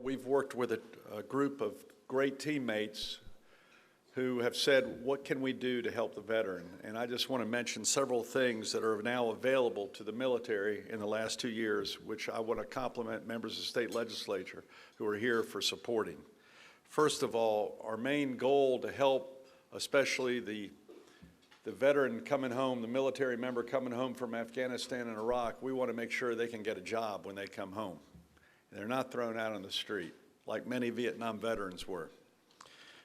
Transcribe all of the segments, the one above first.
we've worked with a group of great teammates who have said, what can we do to help the veteran? And I just want to mention several things that are now available to the military in the last 2 years, which I want to compliment members of the state legislature who are here for supporting. First of all, our main goal to help, especially the veteran coming home, the military member coming home from Afghanistan and Iraq, we want to make sure they can get a job when they come home. They're not thrown out on the street like many Vietnam veterans were.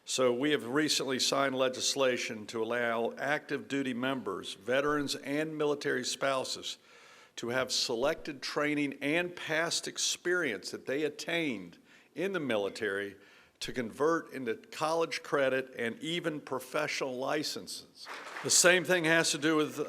So we have recently signed legislation to allow active duty members, veterans and military spouses to have selected training and past experience that they attained in the military to convert into college credit and even professional licenses. The same thing has to do with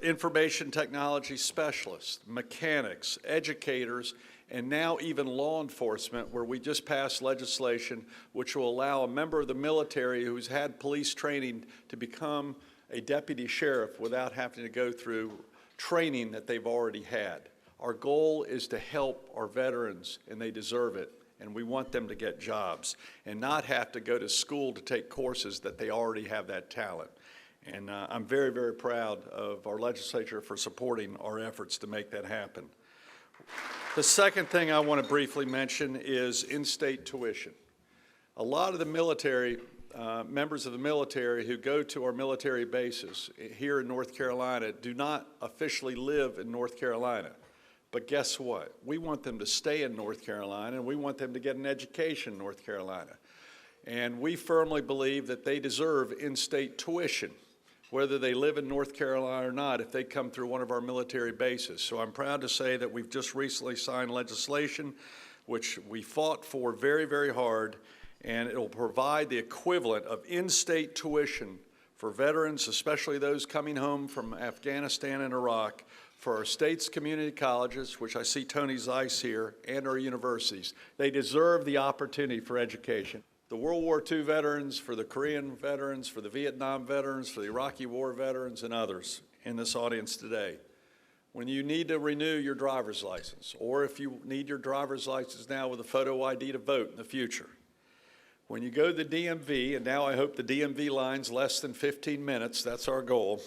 information technology specialists, mechanics, educators, and now even law enforcement, where we just passed legislation which will allow a member of the military who's had police training to become a deputy sheriff without having to go through training that they've already had. Our goal is to help our veterans, and they deserve it, and we want them to get jobs and not have to go to school to take courses that they already have that talent. And I'm very, very proud of our legislature for supporting our efforts to make that happen. The second thing I want to briefly mention is in-state tuition. A lot of the military, members of the military who go to our military bases here in North Carolina do not officially live in North Carolina. But guess what? We want them to stay in North Carolina, and we want them to get an education in North Carolina. And we firmly believe that they deserve in-state tuition, whether they live in North Carolina or not, if they come through one of our military bases. So I'm proud to say that we've just recently signed legislation which we fought for very, very hard, and it will provide the equivalent of in-state tuition for veterans, especially those coming home from Afghanistan and Iraq, for our state's community colleges, which I see Tony Zeiss here, and our universities. They deserve the opportunity for education. The World War II veterans, for the Korean veterans, for the Vietnam veterans, for the Iraqi War veterans, and others in this audience today. When you need to renew your driver's license, or if you need your driver's license now with a photo ID to vote in the future, when you go to the DMV, and now I hope the DMV line's less than 15 minutes, that's our goal,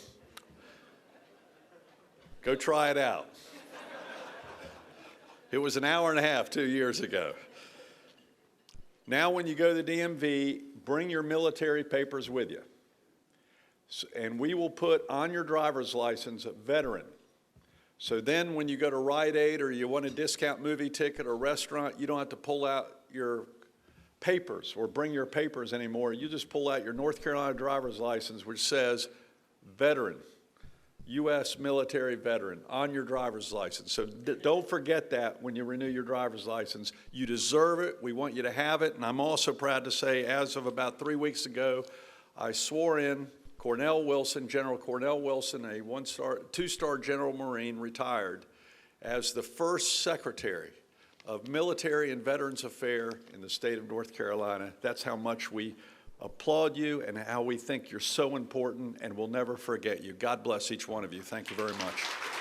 go try it out. It was an hour and a half 2 years ago. Now when you go to the DMV, bring your military papers with you. And we will put on your driver's license veteran. So then when you go to Rite Aid or you want a discount movie ticket or restaurant, you don't have to pull out your papers or bring your papers anymore. You just pull out your North Carolina driver's license, which says veteran, U.S. military veteran, on your driver's license. So don't forget that when you renew your driver's license. You deserve it. We want you to have it. And I'm also proud to say, as of about 3 weeks ago, I swore in Cornell Wilson, General Cornell Wilson, a two-star General Marine, retired, as the first Secretary of Military and Veterans Affairs in the state of North Carolina. That's how much we applaud you and how we think you're so important, and we'll never forget you. God bless each one of you. Thank you very much.